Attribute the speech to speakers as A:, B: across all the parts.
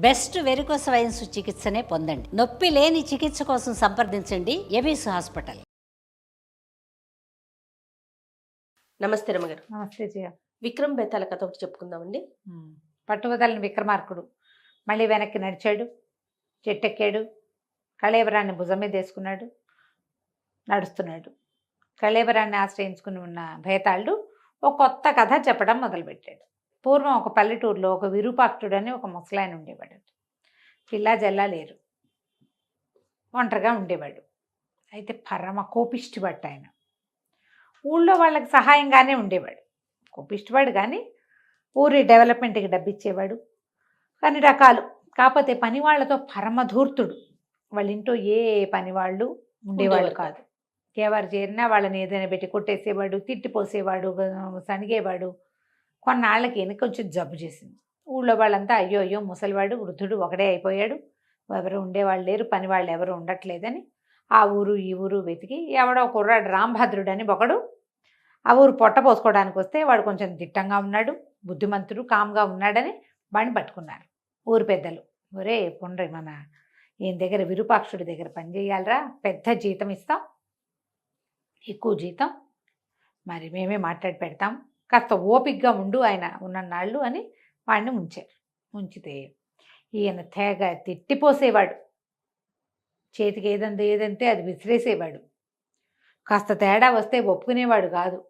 A: Best varicose veins చికిత్సనే పొందండి. నొప్పి లేని చికిత్స కోసం సంప్రదించండి ఎబిస్ హాస్పిటల్.
B: నమస్తే రమగారు.
C: నమస్తే జయ.
B: విక్రమ్ బేతాళ కథ ఒకటి చెప్పుకుందామండి.
C: పట్టువదలని విక్రమార్కుడు మళ్ళీ వెనక్కి నడిచాడు, చెట్టెక్కాడు, కళేబరాన్ని భుజం మీద వేసుకున్నాడు, నడుస్తున్నాడు. కళేబరాన్ని ఆశ్రయించుకుని ఉన్న భేతాళుడు ఒక కొత్త కథ చెప్పడం మొదలుపెట్టాడు. పూర్వం ఒక పల్లెటూరులో ఒక విరూపాక్షుడు అని ఒక ముసలాయన ఉండేవాడు. పిల్ల జల్లా లేరు, ఒంటరిగా ఉండేవాడు. అయితే పరమ కోపిష్టివాడు ఆయన. ఊళ్ళో వాళ్ళకి సహాయంగానే ఉండేవాడు. కోపిష్టివాడు కానీ ఊరి డెవలప్మెంట్కి డబ్బిచ్చేవాడు, కానీ రకాలు. కాకపోతే పని వాళ్ళతో పరమధూర్తుడు. వాళ్ళ ఇంట్లో ఏ పని వాళ్ళు ఉండేవాళ్ళు కాదు. ఎవరు చేరినా వాళ్ళని ఏదైనా పెట్టి కొట్టేసేవాడు, తిట్టిపోసేవాడు, సణిగేవాడు. కొన్నాళ్ళకి ఈయన కొంచెం జబ్బు చేసింది. ఊళ్ళో వాళ్ళంతా అయ్యో అయ్యో ముసలివాడు, వృద్ధుడు ఒకడే అయిపోయాడు, ఎవరు ఉండేవాళ్ళు లేరు, పని వాళ్ళు ఎవరు ఉండట్లేదని ఆ ఊరు ఈ ఊరు వెతికి ఎవడో కుర్రాడు రాంభద్రుడు అని ఒకడు ఆ ఊరు పొట్ట పోసుకోవడానికి వస్తే వాడు కొంచెం దిట్టంగా ఉన్నాడు, బుద్ధిమంతుడు, కామ్గా ఉన్నాడని వాడిని పట్టుకున్నారు ఊరు పెద్దలు. ఒరే పుండ్రి, మన ఈయన దగ్గర విరూపాక్షుడి దగ్గర పని చేయాలరా, పెద్ద జీతం ఇస్తాం, ఎక్కువ జీతం, మరి మేమే మాట్లాడి పెడతాం, కాస్త ఓపికగా ఉండు ఆయన ఉన్నన్నాళ్ళు అని వాడిని ఉంచారు. ఉంచితే ఈయన తెగ తిట్టిపోసేవాడు, చేతికి ఏదంటే అది విసిరేసేవాడు. కాస్త తేడా వస్తే ఒప్పుకునేవాడు కాదు,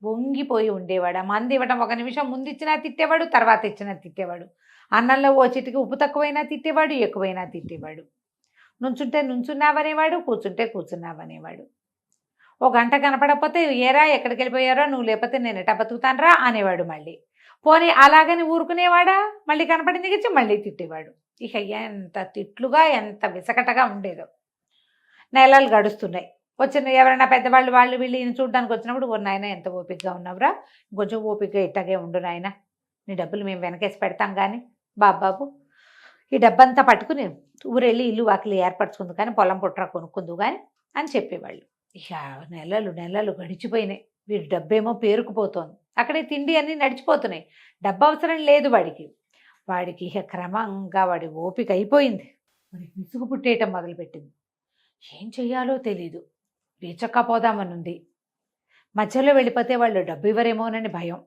C: వంగిపోయి ఉండేవాడు. ఆ మంది ఇవ్వడం ఒక నిమిషం ముందు ఇచ్చినా తిట్టేవాడు, తర్వాత ఇచ్చినా తిట్టేవాడు. అన్నంలో ఓ చిటికి ఉప్పు తక్కువైనా తిట్టేవాడు, ఎక్కువైనా తిట్టేవాడు. నుంచుంటే నుంచున్నావనేవాడు, కూర్చుంటే కూర్చున్నావనేవాడు. ఓ గంట కనపడకపోతే ఏరా ఎక్కడికి వెళ్ళిపోయారో, నువ్వు లేకపోతే నేను ఎటా బతుకుతానరా అనేవాడు. మళ్ళీ పోనీ అలాగని ఊరుకునేవాడా, మళ్ళీ కనపడింది గచ్చి మళ్ళీ తిట్టేవాడు. ఇక ఎంత తిట్లుగా ఎంత విసకటగా ఉండేదో. నెలలు గడుస్తున్నాయి. వచ్చిన ఎవరైనా పెద్దవాళ్ళు వాళ్ళు వీళ్ళు ఈయన చూడడానికి వచ్చినప్పుడు, ఓ నాయన ఎంత ఓపికగా ఉన్నావురా, కొంచెం ఓపికగా ఇట్టగే ఉండు నాయన, నీ డబ్బులు మేము వెనకేసి పెడతాం కానీ బాబాబు ఈ డబ్బంతా పట్టుకుని ఊరెళ్ళి ఇల్లు వాకిలి ఏర్పరచుకుందు కానీ పొలం పుట్ర కొనుక్కుందు కానీ అని చెప్పేవాళ్ళు. ఇక నెలలు గడిచిపోయినాయి. వీడి డబ్బేమో పేరుకుపోతోంది, అక్కడే తిండి అన్నీ నడిచిపోతున్నాయి, డబ్బు అవసరం లేదు వాడికి ఇక క్రమంగా వాడి ఓపిక అయిపోయింది. వాడికి విసుగు పుట్టేయటం మొదలుపెట్టింది. ఏం చెయ్యాలో తెలీదు, పోదామనుంది. మధ్యలో వెళ్ళిపోతే వాళ్ళు డబ్బు ఇవ్వరేమోనని భయం.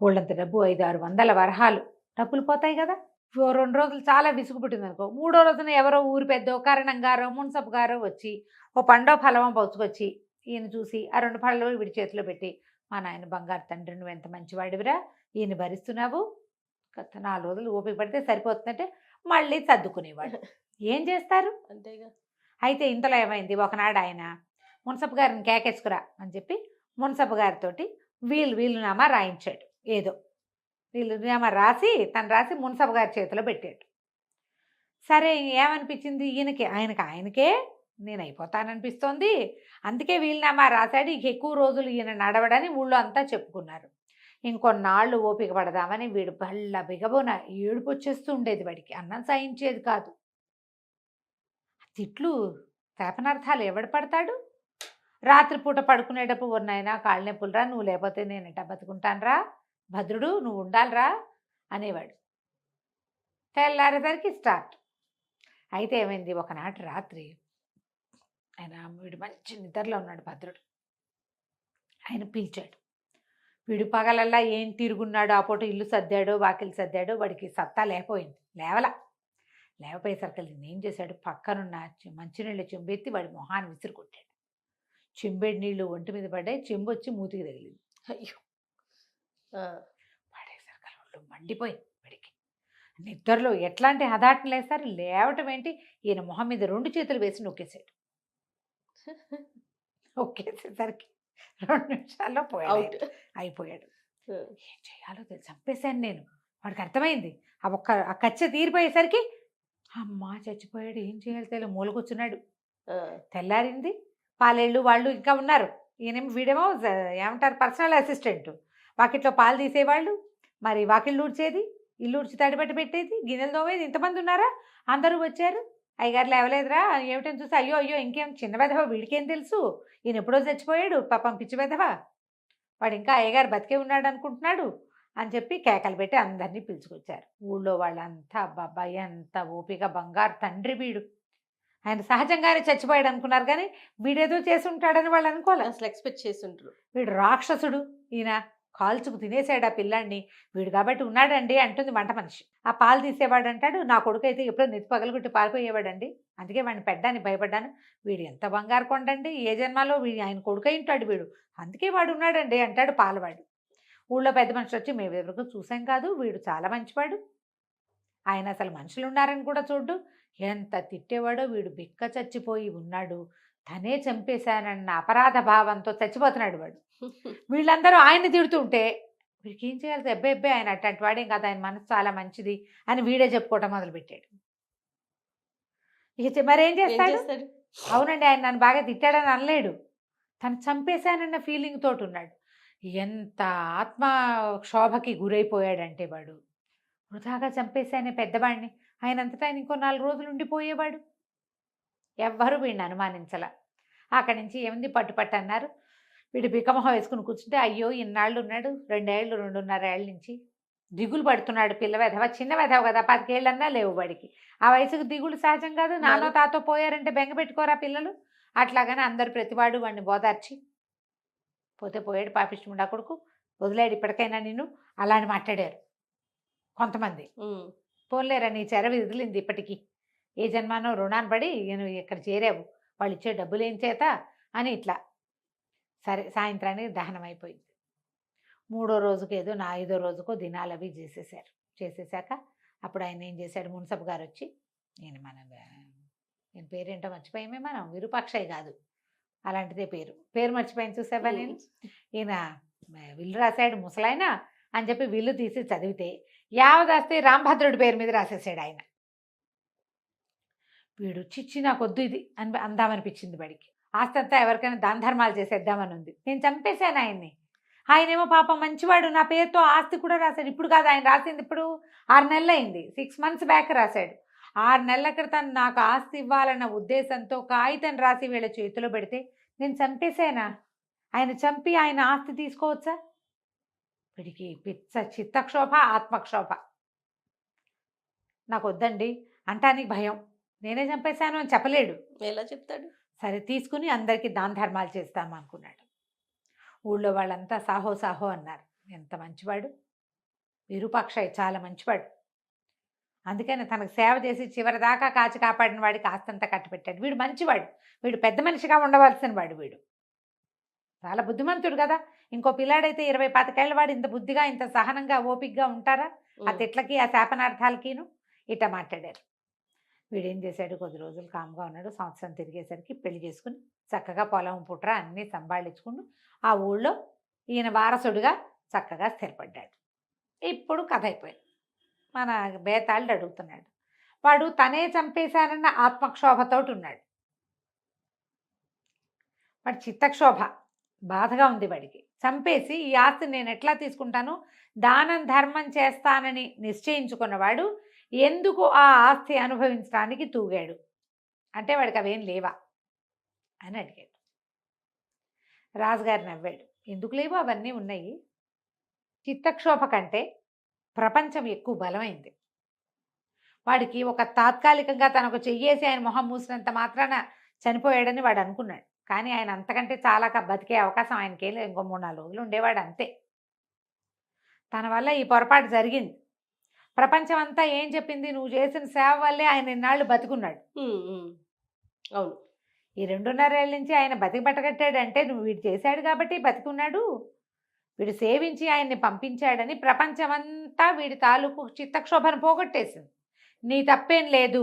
C: వాళ్ళంత డబ్బు 500-600 వరహాలు డబ్బులు పోతాయి కదా. 2 రోజులు చాలా విసుగు పుట్టింది అనుకో, 3వ రోజున ఎవరో ఊరి పెద్ద కారణంగారో మున్సబ్ గారో వచ్చి ఓ పండో ఫలమో పౌచుకొచ్చి ఈయన చూసి ఆ 2 పళ్ళు వీడి చేతిలో పెట్టి, మా నాయన బంగారు తండ్రి, నువ్వు ఎంత మంచివాడివిరా, ఈయన భరిస్తున్నావు, 4 రోజులు ఓపిక పడితే సరిపోతుందంటే మళ్ళీ సర్దుకునేవాడు. ఏం చేస్తారు
B: అంతేగా.
C: అయితే ఇంతలో ఏమైంది, ఒకనాడు ఆయన మున్సబ్ గారిని కేకేసుకురా అని చెప్పి మున్సబ్ గారితో వీలునామా రాయించాడు. ఏదో వీలునామా తను రాసి మున్సబ్ గారి చేతిలో పెట్టాడు. సరే ఏమనిపించింది ఆయనకే నేను అయిపోతాననిపిస్తోంది, అందుకే వీలునామా రాశాడు. ఇక ఎక్కువ రోజులు ఈయన నడవడని ఊళ్ళో అంతా చెప్పుకున్నారు. ఇంకొన్నాళ్ళు ఓపిక పడదామని వీడు బల్ల బిగబోన ఏడుపు వచ్చేస్తూ ఉండేది. వాడికి అన్నం సాయించేది కాదు. తిట్లు శాపనార్థాలు ఎవడు పడతాడు. రాత్రిపూట పడుకునేటప్పుడు ఉన్నాయినా కాళ్ళ నొప్పులురా, నువ్వు లేకపోతే నేను ఎట్టా బతుకుంటానరా, భద్రుడు నువ్వు ఉండాలిరా అనేవాడు. తెల్లారేసరికి స్టార్ట్. అయితే ఏమైంది, ఒకనాటి రాత్రి వీడు మంచి నిద్రలో ఉన్నాడు భద్రుడు. ఆయన పిలిచాడు. వీడు పగలల్లా ఏం తిరుగున్నాడు, ఆ పూట ఇల్లు సర్దాడో వాకిలు సర్దాడో వాడికి సత్తా లేకపోయింది. లేవపోయేసరికి ఏం చేశాడు, పక్కనున్న మంచినీళ్ళు చెంబెత్తి వాడి మొహాన్ని విసిరి కొట్టాడు. చెంబేడి నీళ్ళు ఒంటి మీద పడ్డాయి, చెంబు వచ్చి మూతికి తగిలింది. అయ్యో, పడేసరికి ఒళ్ళు మండిపోయి వాడికి. నిద్రలో ఎట్లాంటి హదాటం లేస్తారు, లేవటం ఏంటి, ఈయన మొహం మీద 2 చేతులు వేసి నొక్కేసాడు. నొక్కేసేసరికి 2 నిమిషాల్లో అయిపోయాడు. ఏం చేయాలో తెలిసి చంపేశాను నేను. వాడికి అర్థమైంది. ఆ కచ్చ తీరిపోయేసరికి అమ్మా చచ్చిపోయాడు, ఏం చేయాలి తెలియదు, మూలకొచ్చున్నాడు. తెల్లారింది. పాలేళ్ళు వాళ్ళు ఇంకా ఉన్నారు. వీడేమో ఏమంటారు పర్సనల్ అసిస్టెంట్. వాకిట్లో పాలు తీసేవాళ్ళు, మరి వాకిళ్ళు ఊడ్చేది, ఇల్లు ఊడ్చి తడిబట్టి పెట్టేది, గిన్నెలు తోమేది, ఇంతమంది ఉన్నారా. అందరూ వచ్చారు. అయ్యగారు లేవలేదురా ఏమిటని చూసి, అయ్యో ఇంకేం చిన్న వెధవ, వీడికేం తెలుసు, ఈయన ఎప్పుడో చచ్చిపోయాడు, పాపం పిచ్చి వెధవ, వాడు ఇంకా అయ్యగారు బతికే ఉన్నాడు అనుకుంటున్నాడు అని చెప్పి కేకలు పెట్టి అందరినీ పిలుచుకొచ్చారు. ఊళ్ళో వాళ్ళంతా అబ్బాబ్బా ఎంత ఓపిక, బంగారు తండ్రి వీడు, ఆయన సహజంగానే చచ్చిపోయాడు అనుకున్నారు, కానీ వీడేదో చేసి ఉంటాడని వాళ్ళు అనుకోలే.
B: అసలు ఎక్స్పెక్ట్ చేసి ఉంటారు.
C: వీడు రాక్షసుడు, ఈయన కాల్చుకు తినేసాడు ఆ పిల్లాడిని, వీడు కాబట్టి ఉన్నాడండి అంటుంది వంట మనిషి. ఆ పాలు తీసేవాడు అంటాడు, నా కొడుకు అయితే ఎప్పుడో నెత్తి పగలగొట్టి పారిపోయేవాడండి, అందుకే వాడిని పెట్టడానికి భయపడ్డాను, వీడు ఎంత బంగారు కొండండి, ఏ జన్మలో వీడు ఆయన కొడుకు అయి ఉంటాడు వీడు, అందుకే వాడు ఉన్నాడండి అంటాడు పాలవాడు. ఊళ్ళో పెద్ద మనుషులు వచ్చి మేము ఎవరికి చూసాం కాదు, వీడు చాలా మంచివాడు, ఆయన అసలు మనుషులు ఉన్నారని కూడా చూడ్డు, ఎంత తిట్టేవాడో, వీడు బిక్క చచ్చిపోయి ఉన్నాడు, తనే చంపేశానన్న అపరాధ భావంతో చచ్చిపోతున్నాడు వాడు. వీళ్ళందరూ ఆయన్ని తిడుతుంటే వీడికి ఏం చేయాలి, ఎబ్బే ఆయన అట్లాంటి వాడేం కాదు, ఆయన మనసు చాలా మంచిది అని వీడే చెప్పుకోవటం మొదలుపెట్టాడు. ఇక మరేం
B: ఏం
C: చేస్తాడు?
B: చేస్తాడు?
C: అవునండి, ఆయన నన్ను బాగా తిట్టాడని అనలేడు, తను చంపేశానన్న ఫీలింగ్ తోటి ఉన్నాడు. ఎంత ఆత్మ క్షోభకి గురైపోయాడంటే వాడు, వృధాగా చంపేశానే పెద్దవాడిని, ఆయనంతటా ఆయన ఇంకో 4 రోజులు ఉండిపోయేవాడు. ఎవ్వరూ వీడిని అనుమానించల. అక్కడి నుంచి ఏముంది పట్టుపట్టు అన్నారు. వీడు బికమొహం వేసుకుని కూర్చుంటే అయ్యో ఇన్నాళ్ళు ఉన్నాడు, 2 ఏళ్ళు 2.5 ఏళ్ళ నుంచి దిగులు పడుతున్నాడు. పిల్ల వెధవ, చిన్న వెధవ కదా, 10 ఏళ్ళన్నా లేవు వాడికి, ఆ వయసుకు దిగులు సహజం కాదు. నాన్నో తాతో పోయారంటే బెంగ పెట్టుకోరా పిల్లలు, అట్లాగని అందరు ప్రతివాడు వాడిని బోదార్చి పోతే పోయాడు పాపిష్టి కొడుకు, వదిలేడు ఇప్పటికైనా నిన్ను అలా అని మాట్లాడారు కొంతమంది. పోన్లేరా నీ చెర విదిలింది ఇప్పటికీ, ఏ జన్మానో రుణాన్ని పడి నువ్వు ఇక్కడ చేరావు, వాళ్ళు ఇచ్చే డబ్బులు ఏం చేత అని ఇట్లా. సరే సాయంత్రానికి దహనం అయిపోయింది. 3వ రోజుకు ఏదో 5వ రోజుకో దినాలు అవి చేసేసారు. చేసేసాక అప్పుడు ఆయన ఏం చేశాడు, మున్సబ్ గారు వచ్చి, నేను పేరేంటో మర్చిపోయామే, మనం విరూపాక్షయ్య కాదు అలాంటిదే పేరు మర్చిపోయాను చూసావా నేను, ఈయన విల్లు రాశాడు ముసలాయన అని చెప్పి విల్లు తీసి చదివితే యావదాస్తి రాంభద్రుడి పేరు మీద రాసేసాడు ఆయన. వీడు చిచ్చి నాకొద్దు ఇది అని అందామనిపించింది వాడికి. ఆస్తి అంతా ఎవరికైనా దాన ధర్మాలు చేసేద్దామని ఉంది. నేను చంపేశాను ఆయన్ని, ఆయనేమో పాపం మంచివాడు, నా పేరుతో ఆస్తి కూడా రాశాడు. ఇప్పుడు కాదు ఆయన రాసింది, ఇప్పుడు 6 నెలలు అయింది, 6 months బ్యాక్ రాశాడు. 6 నెలల క్రితం నాకు ఆస్తి ఇవ్వాలన్న ఉద్దేశంతో కాగితం రాసి వీళ్ళ చేతిలో పెడితే నేను చంపేశానా? ఆయన చంపి ఆయన ఆస్తి తీసుకోవచ్చా? వీడికి పిచ్చ చిత్తక్షోభ, ఆత్మక్షోభ. నాకు వద్దండి అంటానికి భయం, నేనే చంపేశాను అని చెప్పలేడు.
B: ఎలా చెప్తాడు?
C: సరే తీసుకుని అందరికీ దాన ధర్మాలు చేస్తాము అనుకున్నాడు. ఊళ్ళో వాళ్ళంతా సాహో సాహో అన్నారు. ఎంత మంచివాడు విరూపాక్షయ్య, చాలా మంచివాడు, అందుకని తనకు సేవ చేసి చివరిదాకా కాచి కాపాడిన వాడికి ఆస్తంతా కట్టిపెట్టాడు. వీడు మంచివాడు, వీడు పెద్ద మనిషిగా ఉండవలసిన వాడు, వీడు చాలా బుద్ధిమంతుడు కదా. ఇంకో పిల్లాడైతే 20-25 ఏళ్ళ వాడు ఇంత బుద్ధిగా ఇంత సహనంగా ఓపికగా ఉంటారా? ఆ తిట్లకి ఆ శాపనార్థాలకిను ఇట్లా మాట్లాడారు. వీడేం చేశాడు, కొద్ది రోజులు కామ్గా ఉన్నాడు. సంవత్సరం తిరిగేసరికి పెళ్లి చేసుకుని చక్కగా పొలం పుట్ర అన్నీ సంభాళించుకుని ఆ ఊళ్ళో ఈయన వారసుడిగా చక్కగా స్థిరపడ్డాడు. ఇప్పుడు కథ అయిపోయింది. మన బేతాళుడు అడుగుతున్నాడు, వాడు తనే చంపేశానన్న ఆత్మక్షోభతోటి ఉన్నాడు. వాడి చిత్తక్షోభ బాధగా ఉంది వాడికి. చంపేసి ఈ ఆస్తి నేను ఎట్లా తీసుకుంటాను, దానం ధర్మం చేస్తానని నిశ్చయించుకున్నవాడు ఎందుకు ఆ ఆస్తి అనుభవించడానికి తూగాడు అంటే వాడికి అవేం లేవా అని అడిగాడు. రాజుగారు నవ్వాడు, ఎందుకు లేవు, అవన్నీ ఉన్నాయి. చిత్తక్షోభ కంటే ప్రపంచం ఎక్కువ బలమైంది. వాడికి ఒక తాత్కాలికంగా తనకు చెయ్యేసి ఆయన మొహం మూసినంత మాత్రాన చనిపోయాడని వాడు అనుకున్నాడు, కానీ ఆయన అంతకంటే చాలా బతికే అవకాశం ఆయనకే లేదు. ఇంకో 3-4 రోజులు ఉండేవాడు అంతే. తన వల్ల ఈ పొరపాటు జరిగింది. ప్రపంచం అంతా ఏం చెప్పింది, నువ్వు చేసిన సేవ వల్లే ఆయన ఇన్నాళ్ళు బతికున్నాడు.
B: అవును,
C: ఈ 2.5 ఏళ్ళ నుంచి ఆయన బతికి బట్టగట్టాడంటే నువ్వు వీడు చేశాడు కాబట్టి బతికున్నాడు, వీడు సేవించి ఆయన్ని పంపించాడని ప్రపంచమంతా వీడి తాలూకు చిత్తక్షోభను పోగొట్టేసింది. నీ తప్పేం లేదు,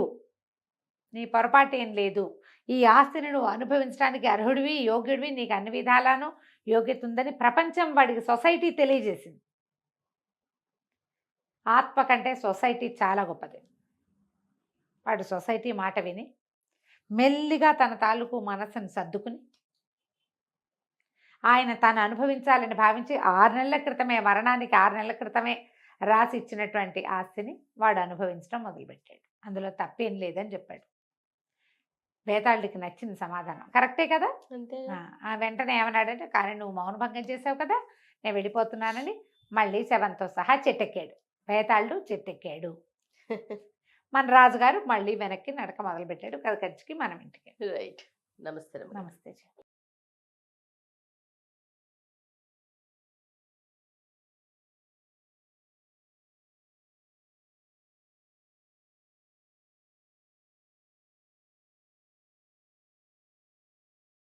C: నీ పొరపాటు ఏం లేదు, ఈ ఆస్తిని నువ్వు అనుభవించడానికి అర్హుడివి, యోగ్యుడివి, నీకు అన్ని విధాలను యోగ్యత ఉందని ప్రపంచం వాడికి సొసైటీ తెలియజేసింది. ఆత్మ కంటే సొసైటీ చాలా గొప్పది. వాడు సొసైటీ మాట విని మెల్లిగా తన తాలూకు మనసును సర్దుకుని ఆయన తాను అనుభవించాలని భావించి 6 నెలల క్రితమే, మరణానికి 6 నెలల క్రితమే రాసి ఇచ్చినటువంటి ఆస్తిని వాడు అనుభవించడం మొదలుపెట్టాడు. అందులో తప్పేం లేదని చెప్పాడు. బేతాళుడికి నచ్చింది సమాధానం, కరెక్టే కదా.
B: అంతే.
C: వెంటనే ఏమన్నాడంటే, కానీ నువ్వు మౌనభంగం చేసావు కదా, నేను వెళ్ళిపోతున్నానని మళ్ళీ శవంతో సహా చెట్టెక్కాడు. బేతాళుడు చెట్టెక్కాడు. మన రాజుగారు మళ్ళీ వెనక్కి నడక మొదలుపెట్టాడు. కథ కంచికి మనం ఇంటికి.
B: రైట్. నమస్తే.
C: నమస్తే.